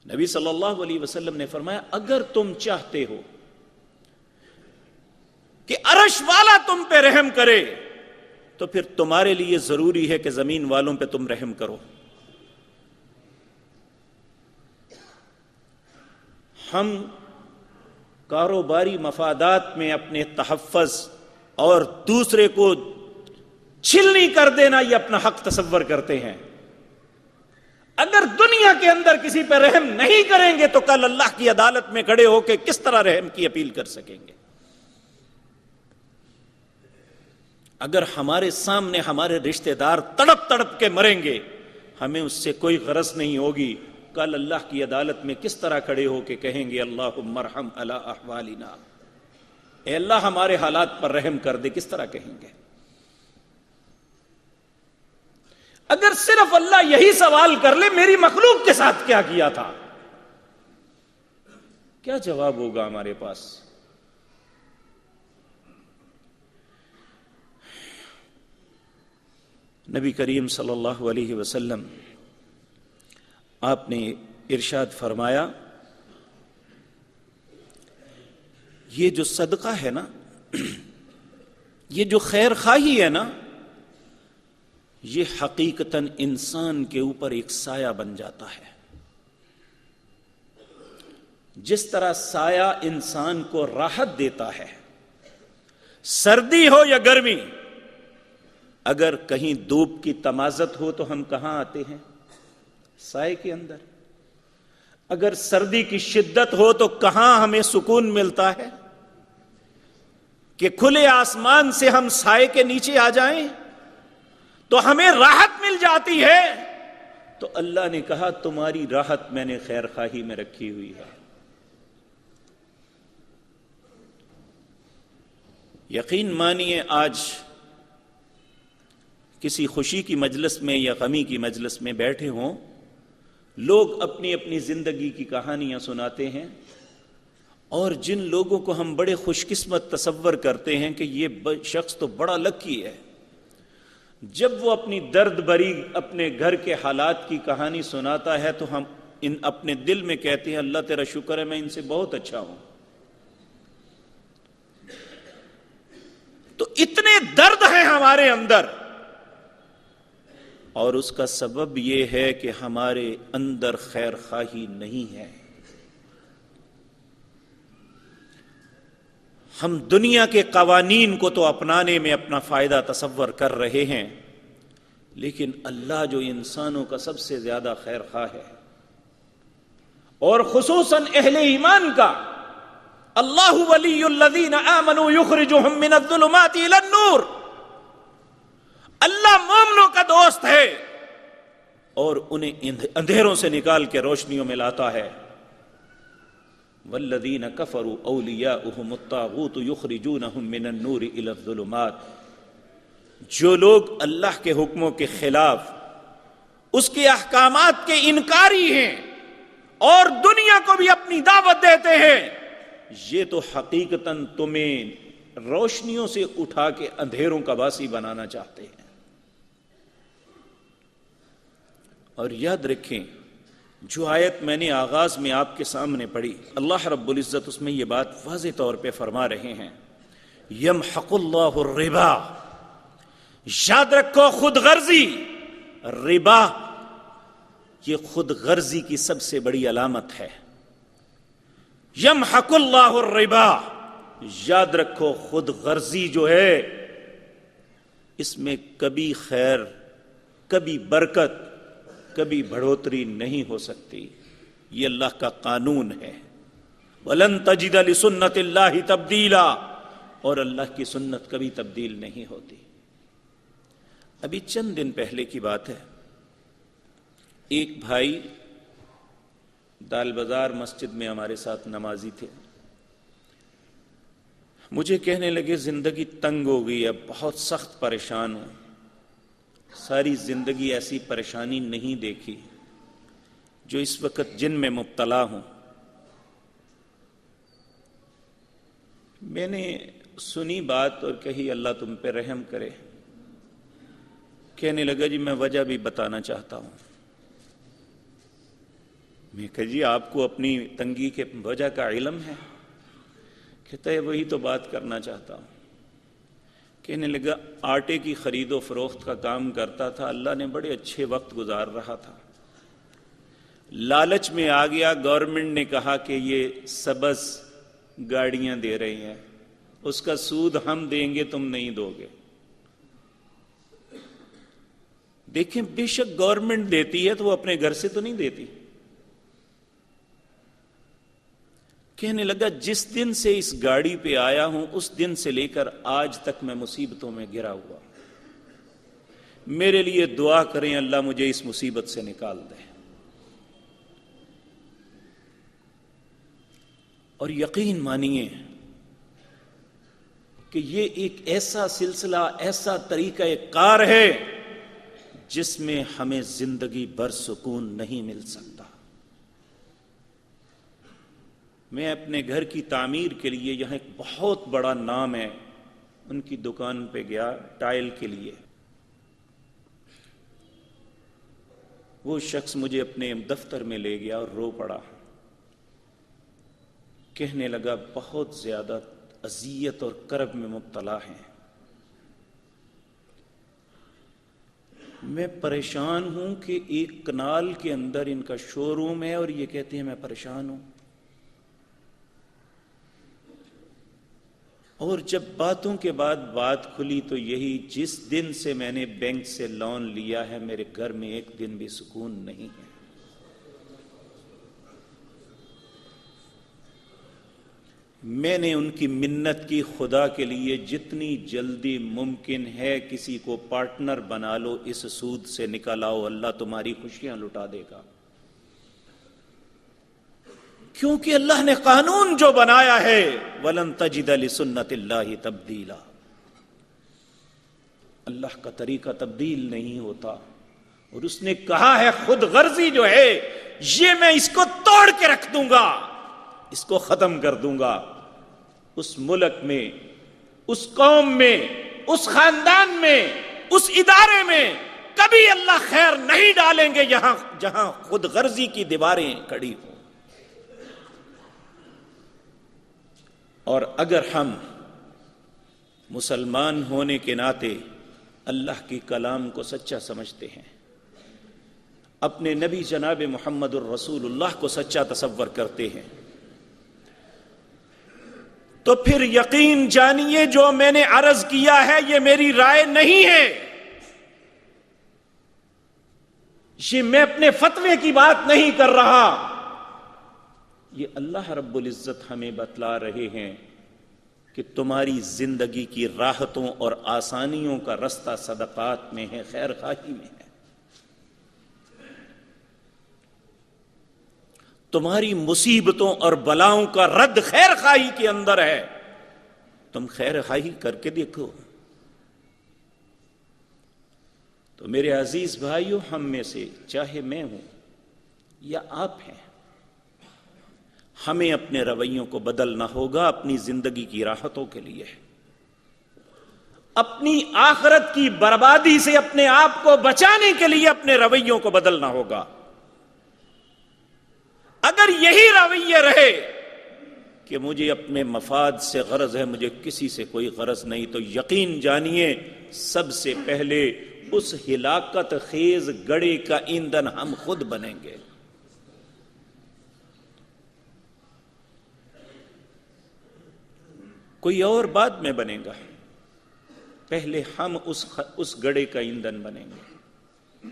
نبی صلی اللہ علیہ وسلم نے فرمایا اگر تم چاہتے ہو کہ عرش والا تم پہ رحم کرے تو پھر تمہارے لیے ضروری ہے کہ زمین والوں پہ تم رحم کرو۔ ہم کاروباری مفادات میں اپنے تحفظ اور دوسرے کو چھلنی کر دینا یہ اپنا حق تصور کرتے ہیں۔ اگر دنیا کے اندر کسی پہ رحم نہیں کریں گے تو کل اللہ کی عدالت میں کھڑے ہو کے کس طرح رحم کی اپیل کر سکیں گے؟ اگر ہمارے سامنے ہمارے رشتہ دار تڑپ تڑپ کے مریں گے، ہمیں اس سے کوئی غرض نہیں ہوگی، کل اللہ کی عدالت میں کس طرح کھڑے ہو کے کہیں گے اللہم ارحم علی احوالنا، اے اللہ ہمارے حالات پر رحم کر دے، کس طرح کہیں گے؟ اگر صرف اللہ یہی سوال کر لے میری مخلوق کے ساتھ کیا کیا تھا، کیا جواب ہوگا ہمارے پاس؟ نبی کریم صلی اللہ علیہ وسلم آپ نے ارشاد فرمایا، یہ جو صدقہ ہے نا، یہ جو خیر خواہی ہے نا، یہ حقیقتاً انسان کے اوپر ایک سایہ بن جاتا ہے۔ جس طرح سایہ انسان کو راحت دیتا ہے، سردی ہو یا گرمی، اگر کہیں دھوپ کی تمازت ہو تو ہم کہاں آتے ہیں؟ سائے کے اندر۔ اگر سردی کی شدت ہو تو کہاں ہمیں سکون ملتا ہے کہ کھلے آسمان سے ہم سائے کے نیچے آ جائیں تو ہمیں راحت مل جاتی ہے۔ تو اللہ نے کہا تمہاری راحت میں نے خیر خواہی میں رکھی ہوئی ہے۔ یقین مانیے آج کسی خوشی کی مجلس میں یا غمی کی مجلس میں بیٹھے ہوں، لوگ اپنی اپنی زندگی کی کہانیاں سناتے ہیں، اور جن لوگوں کو ہم بڑے خوش قسمت تصور کرتے ہیں کہ یہ شخص تو بڑا لکی ہے، جب وہ اپنی درد بری اپنے گھر کے حالات کی کہانی سناتا ہے تو ہم اپنے دل میں کہتے ہیں اللہ تیرا شکر ہے میں ان سے بہت اچھا ہوں۔ تو اتنے درد ہیں ہمارے اندر، اور اس کا سبب یہ ہے کہ ہمارے اندر خیر خواہی نہیں ہے۔ ہم دنیا کے قوانین کو تو اپنانے میں اپنا فائدہ تصور کر رہے ہیں، لیکن اللہ جو انسانوں کا سب سے زیادہ خیر خواہ ہے، اور خصوصاً اہل ایمان کا، اللہ ولی الذین آمنوا یخرجہم من الظلمات الی النور، اللہ مومنوں کا دوست ہے اور انہیں اندھیروں سے نکال کے روشنیوں میں لاتا ہے۔ والذین کفروا اولیاؤہم الطاغوت یخرجونہم من النور الی الظلمات، جو لوگ اللہ کے حکموں کے خلاف، اس کے احکامات کے انکاری ہیں اور دنیا کو بھی اپنی دعوت دیتے ہیں، یہ تو حقیقتاً تمہیں روشنیوں سے اٹھا کے اندھیروں کا باسی بنانا چاہتے ہیں۔ اور یاد رکھیں جو آیت میں نے آغاز میں آپ کے سامنے پڑھی، اللہ رب العزت اس میں یہ بات واضح طور پہ فرما رہے ہیں، یمحق اللہ الربا، یاد رکھو خود غرضی، ربا یہ خود غرضی کی سب سے بڑی علامت ہے۔ یمحق اللہ الربا، یاد رکھو خود غرضی جو ہے اس میں کبھی خیر، کبھی برکت، کبھی بڑھوتری نہیں ہو سکتی، یہ اللہ کا قانون ہے۔ وَلَن تَجِدَ لِسُنَّتِ اللَّهِ تَبْدِيلًا، اور اللہ کی سنت کبھی تبدیل نہیں ہوتی۔ ابھی چند دن پہلے کی بات ہے، ایک بھائی دال بازار مسجد میں ہمارے ساتھ نمازی تھے، مجھے کہنے لگے زندگی تنگ ہو گئی، اب بہت سخت پریشان ہوں، ساری زندگی ایسی پریشانی نہیں دیکھی جو اس وقت جن میں مبتلا ہوں۔ میں نے سنی بات اور کہی اللہ تم پہ رحم کرے۔ کہنے لگا جی میں وجہ بھی بتانا چاہتا ہوں۔ میں کہا جی آپ کو اپنی تنگی کے وجہ کا علم ہے؟ کہتا ہے وہی تو بات کرنا چاہتا ہوں۔ کہنے لگا آٹے کی خرید و فروخت کا کام کرتا تھا، اللہ نے بڑے اچھے وقت گزار رہا تھا، لالچ میں آ گیا، گورنمنٹ نے کہا کہ یہ سبز گاڑیاں دے رہے ہیں، اس کا سود ہم دیں گے تم نہیں دو گے۔ دیکھیں بے شک گورنمنٹ دیتی ہے تو وہ اپنے گھر سے تو نہیں دیتی۔ کہنے لگا جس دن سے اس گاڑی پہ آیا ہوں اس دن سے لے کر آج تک میں مصیبتوں میں گھرا ہوا، میرے لیے دعا کریں اللہ مجھے اس مصیبت سے نکال دے۔ اور یقین مانیے کہ یہ ایک ایسا سلسلہ، ایسا طریقہ کار ہے جس میں ہمیں زندگی بھر سکون نہیں مل سکتا۔ میں اپنے گھر کی تعمیر کے لیے، یہاں ایک بہت بڑا نام ہے، ان کی دکان پہ گیا ٹائل کے لیے۔ وہ شخص مجھے اپنے دفتر میں لے گیا اور رو پڑا، کہنے لگا بہت زیادہ اذیت اور کرب میں مبتلا ہیں، میں پریشان ہوں کہ ایک کنال کے اندر ان کا شو روم ہے اور یہ کہتے ہیں میں پریشان ہوں۔ اور جب باتوں کے بعد بات کھلی تو یہی، جس دن سے میں نے بینک سے لون لیا ہے میرے گھر میں ایک دن بھی سکون نہیں ہے۔ میں نے ان کی منت کی، خدا کے لیے جتنی جلدی ممکن ہے کسی کو پارٹنر بنا لو، اس سود سے نکل آؤ، اللہ تمہاری خوشیاں لٹا دے گا۔ کیونکہ اللہ نے قانون جو بنایا ہے وَلَن تَجِدَ لِسُنَّتِ اللَّهِ تَبْدِيلًا، اللہ کا طریقہ تبدیل نہیں ہوتا۔ اور اس نے کہا ہے خود غرضی جو ہے یہ میں اس کو توڑ کے رکھ دوں گا، اس کو ختم کر دوں گا۔ اس ملک میں، اس قوم میں، اس خاندان میں، اس ادارے میں کبھی اللہ خیر نہیں ڈالیں گے جہاں خود غرضی کی دیواریں کھڑی ہوں۔ اور اگر ہم مسلمان ہونے کے ناطے اللہ کی کلام کو سچا سمجھتے ہیں، اپنے نبی جناب محمد الرسول اللہ کو سچا تصور کرتے ہیں، تو پھر یقین جانیے جو میں نے عرض کیا ہے یہ میری رائے نہیں ہے، یہ میں اپنے فتوے کی بات نہیں کر رہا، یہ اللہ رب العزت ہمیں بتلا رہے ہیں کہ تمہاری زندگی کی راحتوں اور آسانیوں کا رستہ صدقات میں ہے، خیر خواہی میں ہے۔ تمہاری مصیبتوں اور بلاؤں کا رد خیر خواہی کے اندر ہے، تم خیر خواہی کر کے دیکھو۔ تو میرے عزیز بھائیو، ہم میں سے چاہے میں ہوں یا آپ ہیں، ہمیں اپنے رویوں کو بدلنا ہوگا اپنی زندگی کی راحتوں کے لیے، اپنی آخرت کی بربادی سے اپنے آپ کو بچانے کے لیے اپنے رویوں کو بدلنا ہوگا۔ اگر یہی رویہ رہے کہ مجھے اپنے مفاد سے غرض ہے، مجھے کسی سے کوئی غرض نہیں، تو یقین جانیے سب سے پہلے اس ہلاکت خیز گڑھے کا ایندھن ہم خود بنیں گے۔ کوئی اور بعد میں بنے گا، پہلے ہم اس گڑھے کا ایندھن بنیں گے۔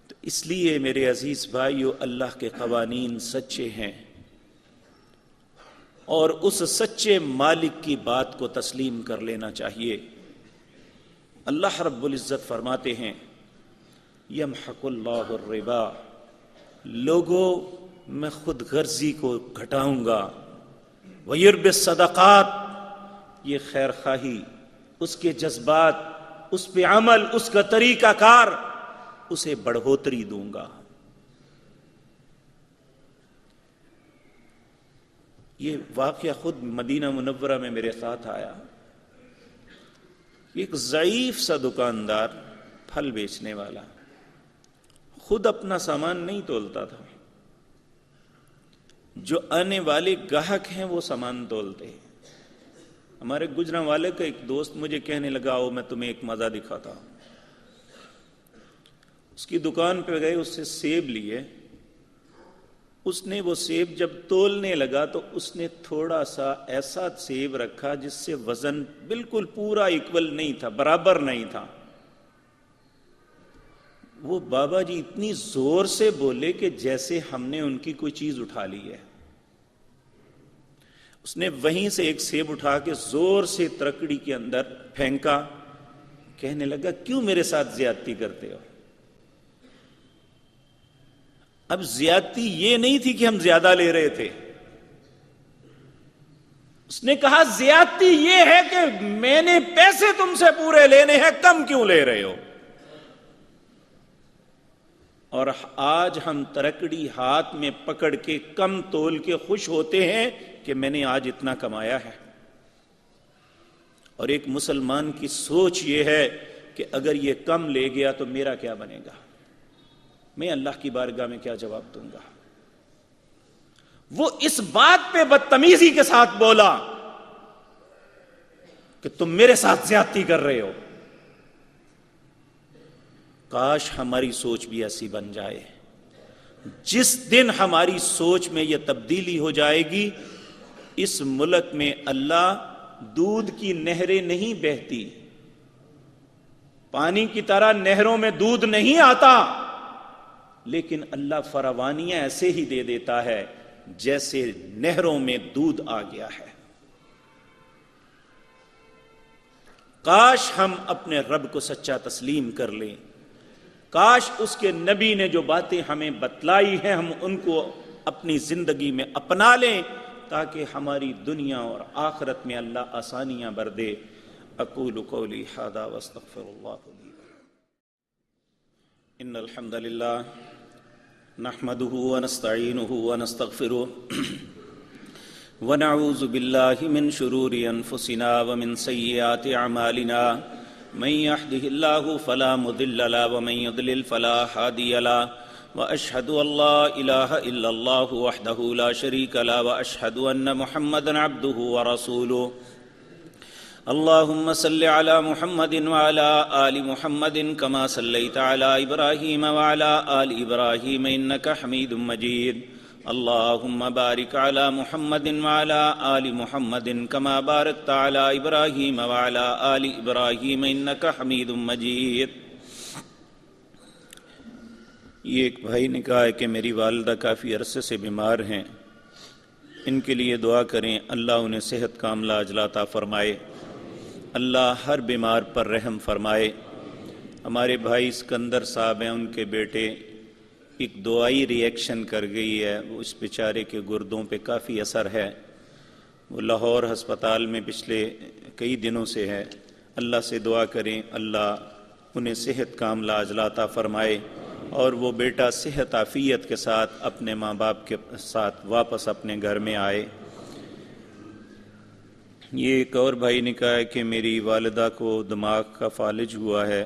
تو اس لیے میرے عزیز بھائیو، اللہ کے قوانین سچے ہیں، اور اس سچے مالک کی بات کو تسلیم کر لینا چاہیے۔ اللہ رب العزت فرماتے ہیں یمحق اللہ الربا، لوگوں میں خود غرضی کو گھٹاؤں گا، وَيُرْبِ الصَّدَقَاتِ، یہ خیر خواہی، اس کے جذبات، اس پہ عمل، اس کا طریقہ کار، اسے بڑھوتری دوں گا۔ یہ واقعہ خود مدینہ منورہ میں میرے ساتھ آیا۔ ایک ضعیف سا دکاندار، پھل بیچنے والا، خود اپنا سامان نہیں تولتا تھا، جو آنے والے گاہک ہیں وہ سامان تولتے ہیں۔ ہمارے گجراں والے کا ایک دوست مجھے کہنے لگا آؤ میں تمہیں ایک مزہ دکھاتا ہوں۔ اس کی دکان پہ گئے، اس سے سیب لیے، اس نے وہ سیب جب تولنے لگا تو اس نے تھوڑا سا ایسا سیب رکھا جس سے وزن بالکل پورا ایکول نہیں تھا، برابر نہیں تھا۔ وہ بابا جی اتنی زور سے بولے کہ جیسے ہم نے ان کی کوئی چیز اٹھا لی ہے۔ اس نے وہیں سے ایک سیب اٹھا کے زور سے ترکڑی کے اندر پھینکا، کہنے لگا کیوں میرے ساتھ زیادتی کرتے ہو؟ اب زیادتی یہ نہیں تھی کہ ہم زیادہ لے رہے تھے، اس نے کہا زیادتی یہ ہے کہ میں نے پیسے تم سے پورے لینے ہیں، کم کیوں لے رہے ہو؟ اور آج ہم ترکڑی ہاتھ میں پکڑ کے کم تول کے خوش ہوتے ہیں کہ میں نے آج اتنا کمایا ہے۔ اور ایک مسلمان کی سوچ یہ ہے کہ اگر یہ کم لے گیا تو میرا کیا بنے گا، میں اللہ کی بارگاہ میں کیا جواب دوں گا؟ وہ اس بات پہ بدتمیزی کے ساتھ بولا کہ تم میرے ساتھ زیادتی کر رہے ہو۔ کاش ہماری سوچ بھی ایسی بن جائے۔ جس دن ہماری سوچ میں یہ تبدیلی ہو جائے گی، اس ملک میں اللہ دودھ کی نہریں نہیں بہتی، پانی کی طرح نہروں میں دودھ نہیں آتا، لیکن اللہ فراوانیاں ایسے ہی دے دیتا ہے جیسے نہروں میں دودھ آ گیا ہے۔ کاش ہم اپنے رب کو سچا تسلیم کر لیں، کاش اس کے نبی نے جو باتیں ہمیں بتلائی ہیں ہم ان کو اپنی زندگی میں اپنا لیں، تاکہ ہماری دنیا اور آخرت میں اللہ آسانیاں بر دے۔ اقول قولی ھذا واستغفر اللہ لی۔ ان الحمد للہ نحمده ونستعینه ونستغفره ونعوذ باللہ من شرور انفسنا ومن سیئات اعمالنا، من يهده الله فلا مضل له ومن يضلل فلا هادي له، واشهد ان لا اله الا الله وحده لا شريك له، واشهد ان محمدا عبده ورسوله۔ اللهم صل على محمد وعلى آل محمد كما صليت على إبراهيم وعلى آل إبراهيم إنك حميد مجيد۔ اللهم بارك على محمد وعلى آل محمد كما باركت على إبراهيم وعلى آل إبراهيم إنك حميد مجيد۔ یہ ایک بھائی نے کہا ہے کہ میری والدہ کافی عرصے سے بیمار ہیں، ان کے لیے دعا کریں، اللہ انہیں صحت کاملہ عاجلہ عطا فرمائے، اللہ ہر بیمار پر رحم فرمائے۔ ہمارے بھائی اسکندر صاحب ہیں، ان کے بیٹے ایک دوائی ری ایکشن کر گئی ہے، وہ اس بیچارے کے گردوں پہ کافی اثر ہے، وہ لاہور ہسپتال میں پچھلے کئی دنوں سے ہے۔ اللہ سے دعا کریں اللہ انہیں صحت کاملہ عاجلہ عطا فرمائے اور وہ بیٹا صحت عافیت کے ساتھ اپنے ماں باپ کے ساتھ واپس اپنے گھر میں آئے۔ یہ ایک اور بھائی نے کہا ہے کہ میری والدہ کو دماغ کا فالج ہوا ہے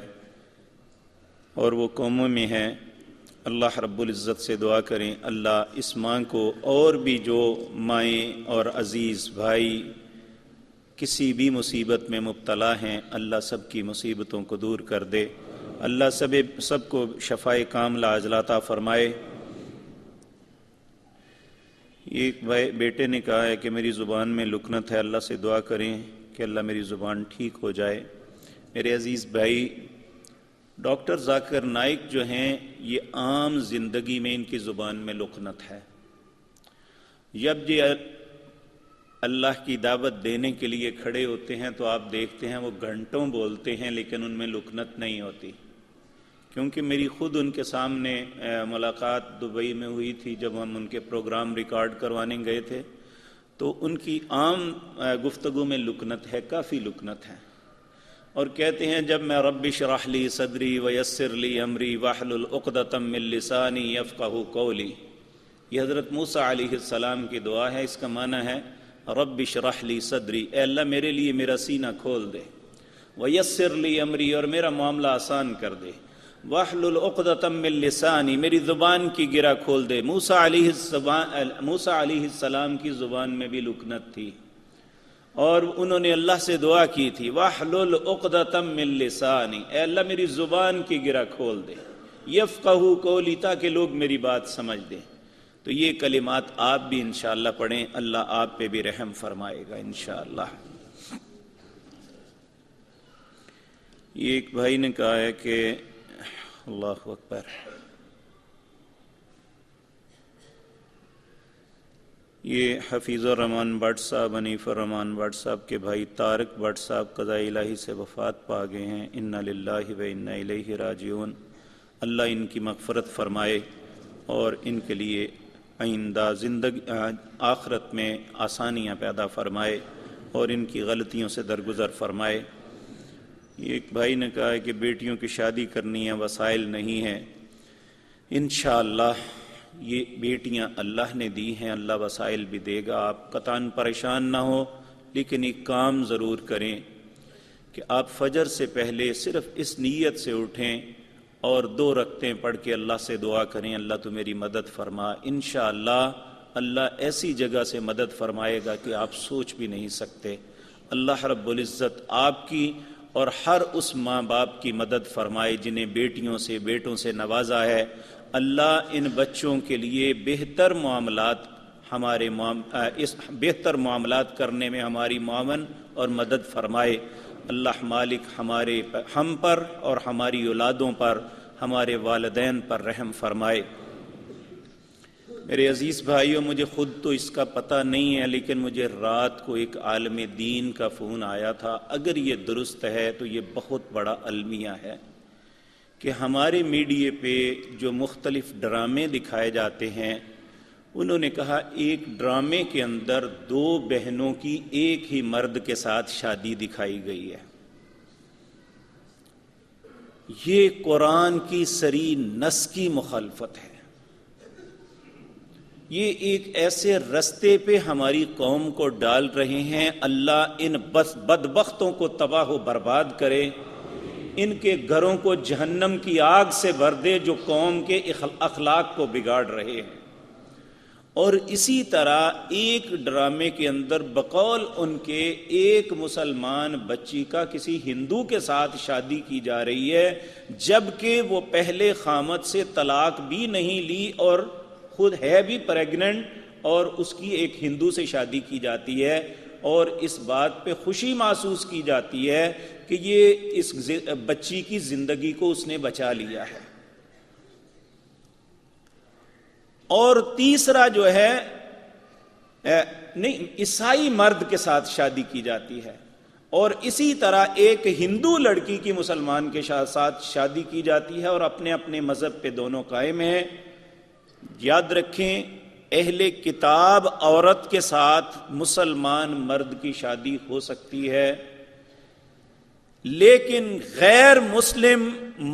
اور وہ کومے میں ہیں، اللہ رب العزت سے دعا کریں اللہ اس ماں کو اور بھی جو مائیں اور عزیز بھائی کسی بھی مصیبت میں مبتلا ہیں، اللہ سب کی مصیبتوں کو دور کر دے، اللہ سب کو شفائے کاملہ عاجلہ عطا فرمائے۔ ایک بیٹے نے کہا ہے کہ میری زبان میں لکنت ہے، اللہ سے دعا کریں کہ اللہ میری زبان ٹھیک ہو جائے۔ میرے عزیز بھائی، ڈاکٹر ذاکر نائک جو ہیں، یہ عام زندگی میں ان کی زبان میں لکنت ہے۔ جب یہ اللہ کی دعوت دینے کے لیے کھڑے ہوتے ہیں تو آپ دیکھتے ہیں وہ گھنٹوں بولتے ہیں لیکن ان میں لکنت نہیں ہوتی، کیونکہ میری خود ان کے سامنے ملاقات دبئی میں ہوئی تھی جب ہم ان کے پروگرام ریکارڈ کروانے گئے تھے، تو ان کی عام گفتگو میں لکنت ہے، کافی لکنت ہے، اور کہتے ہیں جب میں رب اشرح لی صدری ویسر لی امری واحلل عقدۃ من لسانی یفقہوا قولی، یہ حضرت موسیٰ علیہ السلام کی دعا ہے۔ اس کا معنی ہے رب اشرح لی صدری، اے اللہ میرے لیے میرا سینہ کھول دے، ویسر لی امری، اور میرا معاملہ آسان کر دے، واحلل عقدۃ من لسانی، میری زبان کی گرہ کھول دے۔ موسیٰ علیہ السلام کی زبان میں بھی لکنت تھی اور انہوں نے اللہ سے دعا کی تھی واحلل عقدۃ من لسانی، اے اللہ میری زبان کی گرہ کھول دے، یفقہوا قولی، تاکہ لوگ میری بات سمجھ دیں۔ تو یہ کلمات آپ بھی انشاءاللہ پڑھیں، اللہ آپ پہ بھی رحم فرمائے گا انشاءاللہ۔ یہ ایک بھائی نے کہا ہے کہ اللہ اکبر۔ یہ حفیظ الرحمان بٹ صاحب، حنیف الرحمان بٹ صاحب کے بھائی طارق بٹ صاحب قضاء الہی سے وفات پا گئے ہیں۔ انا للہ و انا الیہ راجعون۔ اللہ ان کی مغفرت فرمائے اور ان کے لیے آئندہ زندگی آخرت میں آسانیاں پیدا فرمائے اور ان کی غلطیوں سے درگزر فرمائے۔ ایک بھائی نے کہا ہے کہ بیٹیوں کی شادی کرنی ہے، وسائل نہیں ہیں۔ انشاءاللہ یہ بیٹیاں اللہ نے دی ہیں، اللہ وسائل بھی دے گا، آپ قطعاً پریشان نہ ہو، لیکن ایک کام ضرور کریں کہ آپ فجر سے پہلے صرف اس نیت سے اٹھیں اور 2 رکعتیں پڑھ کے اللہ سے دعا کریں، اللہ تو میری مدد فرما۔ انشاءاللہ اللہ ایسی جگہ سے مدد فرمائے گا کہ آپ سوچ بھی نہیں سکتے۔ اللہ رب العزت آپ کی اور ہر اس ماں باپ کی مدد فرمائے جنہیں بیٹیوں سے بیٹوں سے نوازا ہے۔ اللہ ان بچوں کے لیے بہتر معاملات کرنے میں ہماری معاون اور مدد فرمائے۔ اللہ مالک ہم پر اور ہماری اولادوں پر، ہمارے والدین پر رحم فرمائے۔ میرے عزیز بھائیوں، مجھے خود تو اس کا پتہ نہیں ہے، لیکن مجھے رات کو ایک عالم دین کا فون آیا تھا۔ اگر یہ درست ہے تو یہ بہت بڑا المیہ ہے کہ ہمارے میڈیا پہ جو مختلف ڈرامے دکھائے جاتے ہیں، انہوں نے کہا ایک ڈرامے کے اندر 2 بہنوں کی ایک ہی مرد کے ساتھ شادی دکھائی گئی ہے۔ یہ قرآن کی صریح نص کی مخالفت ہے۔ یہ ایک ایسے رستے پہ ہماری قوم کو ڈال رہے ہیں۔ اللہ ان بدبختوں کو تباہ و برباد کرے، ان کے گھروں کو جہنم کی آگ سے بھر دے جو قوم کے اخلاق کو بگاڑ رہے ہیں۔ اور اسی طرح ایک ڈرامے کے اندر بقول ان کے ایک مسلمان بچی کا کسی ہندو کے ساتھ شادی کی جا رہی ہے، جبکہ وہ پہلے خامد سے طلاق بھی نہیں لی اور خود ہے بھی پریگننٹ، اور اس کی ایک ہندو سے شادی کی جاتی ہے، اور اس بات پہ خوشی محسوس کی جاتی ہے کہ یہ اس بچی کی زندگی کو اس نے بچا لیا ہے۔ اور تیسرا جو ہے عیسائی مرد کے ساتھ شادی کی جاتی ہے، اور اسی طرح ایک ہندو لڑکی کی مسلمان کے ساتھ شادی کی جاتی ہے، اور اپنے اپنے مذہب پہ دونوں قائم ہیں۔ یاد رکھیں، اہل کتاب عورت کے ساتھ مسلمان مرد کی شادی ہو سکتی ہے، لیکن غیر مسلم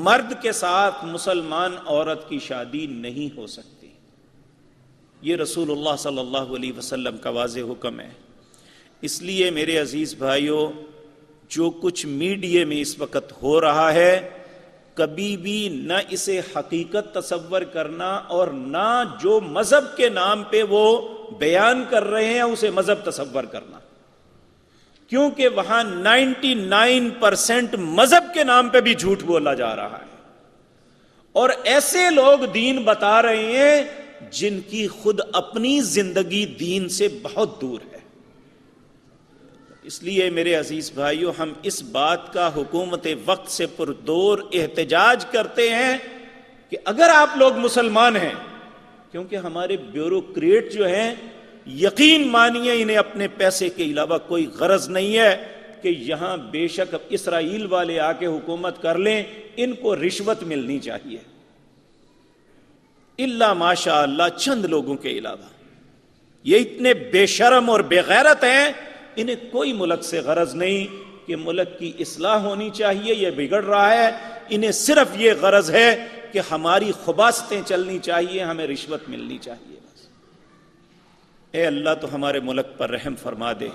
مرد کے ساتھ مسلمان عورت کی شادی نہیں ہو سکتی۔ یہ رسول اللہ صلی اللہ علیہ وسلم کا واضح حکم ہے۔ اس لیے میرے عزیز بھائیوں، جو کچھ میڈیا میں اس وقت ہو رہا ہے، کبھی بھی نہ اسے حقیقت تصور کرنا، اور نہ جو مذہب کے نام پہ وہ بیان کر رہے ہیں اسے مذہب تصور کرنا، کیونکہ وہاں 99% مذہب کے نام پہ بھی جھوٹ بولا جا رہا ہے، اور ایسے لوگ دین بتا رہے ہیں جن کی خود اپنی زندگی دین سے بہت دور ہے۔ اس لیے میرے عزیز بھائیوں، ہم اس بات کا حکومت وقت سے پردور احتجاج کرتے ہیں کہ اگر آپ لوگ مسلمان ہیں، کیونکہ ہمارے بیوروکریٹ جو ہیں، یقین مانیے انہیں اپنے پیسے کے علاوہ کوئی غرض نہیں ہے کہ یہاں بے شک اسرائیل والے آ کے حکومت کر لیں، ان کو رشوت ملنی چاہیے، الا ماشاء اللہ چند لوگوں کے علاوہ۔ یہ اتنے بے شرم اور بے غیرت ہیں، انہیں کوئی ملک سے غرض نہیں کہ ملک کی اصلاح ہونی چاہیے، یہ بگڑ رہا ہے، انہیں صرف یہ غرض ہے کہ ہماری خباستیں چلنی چاہیے، ہمیں رشوت ملنی چاہیے بس۔ اے اللہ تو ہمارے ملک پر رحم فرما دے۔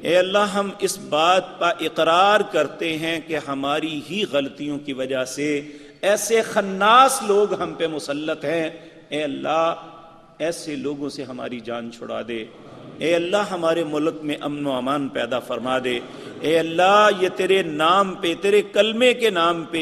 اے اللہ، ہم اس بات پر اقرار کرتے ہیں کہ ہماری ہی غلطیوں کی وجہ سے ایسے خناس لوگ ہم پہ مسلط ہیں۔ اے اللہ، ایسے لوگوں سے ہماری جان چھڑا دے۔ اے اللہ، ہمارے ملک میں امن و امان پیدا فرما دے۔ اے اللہ، یہ تیرے نام پہ، تیرے کلمے کے نام پہ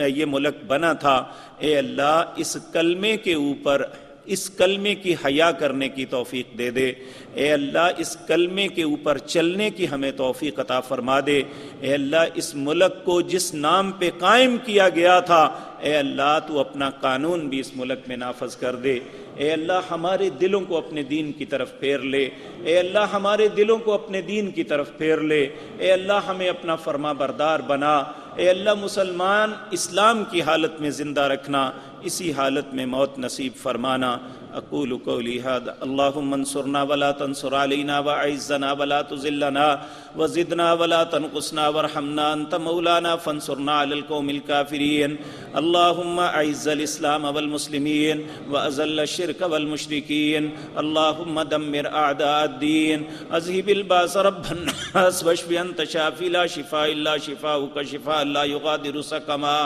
یہ ملک بنا تھا۔ اے اللہ، اس کلمے کے اوپر، اس کلمے کی حیا کرنے کی توفیق دے دے۔ اے اللہ، اس کلمے کے اوپر چلنے کی ہمیں توفیق عطا فرما دے۔ اے اللہ، اس ملک کو جس نام پہ قائم کیا گیا تھا اے اللہ تو اپنا قانون بھی اس ملک میں نافذ کر دے۔ اے اللہ ہمارے دلوں کو اپنے دین کی طرف پھیر لے۔ اے اللہ ہمارے دلوں کو اپنے دین کی طرف پھیر لے۔ اے اللہ ہمیں اپنا فرما بردار بنا۔ اے اللہ مسلمان اسلام کی حالت میں زندہ رکھنا، اسی حالت میں موت نصیب فرمانا۔ اقول قولی ھذا اللہم انصرنا ولا تنصر علینا واعزنا ولا تذلنا وزدنا ولا تنقصنا وارحمنا انت مولانا فانصرنا علی القوم الکافرین۔ اللہم اعز الاسلام والمسلمین واذل الشرک والمشرکین۔ اللہم دمر اعداء الدین، اذہب الباس رب الناس واشف انت شافی لا شفاء الا شفاؤک شفاء لا یغادر سقما۔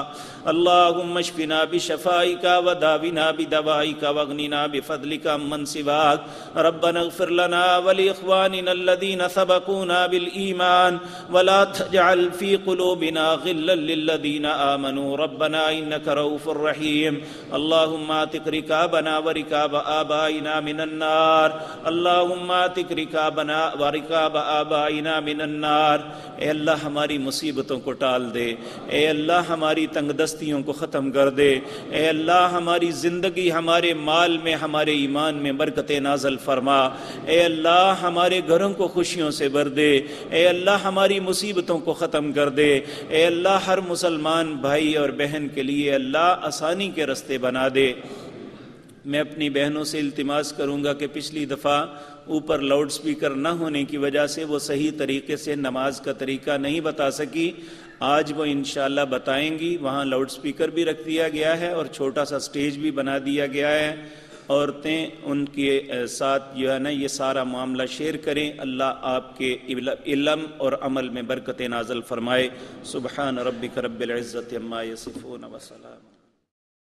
اللہم اشفنا بشفائک وداونا بدوائک واغننا بفضلک عمن سواک۔ ربنا اغفر لنا ولاخواننا الذین سبقونا بالایمان ولا تجعل فی قلوبنا غلا للذین آمنوا ربنا انک رؤوف رحیم۔ اللہم اعتق رقابنا ورقاب آبائنا من النار۔ اللہم اعتق رقابنا ورقاب آبائنا من النار۔ اے اللہ ہماری مصیبتوں کو ٹال دے۔ اے اللہ ہماری تنگ دستیوں کو ختم کر دے۔ اے اللہ ہماری زندگی، ہمارے مال میں، ہمارے ایمان میں برکت نازل فرما۔ اے اللہ ہمارے گھروں کو خوشیوں سے بھر دے۔ اے اللہ ہماری مصیبتوں کو ختم کر دے۔ اے اللہ ہر مسلمان بھائی اور بہن کے لیے اللہ آسانی کے رستے بنا دے۔ میں اپنی بہنوں سے التماس کروں گا کہ پچھلی دفعہ اوپر لاؤڈ سپیکر نہ ہونے کی وجہ سے وہ صحیح طریقے سے نماز کا طریقہ نہیں بتا سکی، آج وہ انشاءاللہ بتائیں گی۔ وہاں لاؤڈ سپیکر بھی رکھ دیا گیا ہے اور چھوٹا سا سٹیج بھی بنا دیا گیا ہے۔ عورتیں ان کے ساتھ جو ہے نا یہ سارا معاملہ شیئر کریں۔ اللہ آپ کے علم اور عمل میں برکت نازل فرمائے۔ سبحان ربک رب العزت عما یصفون وسلام۔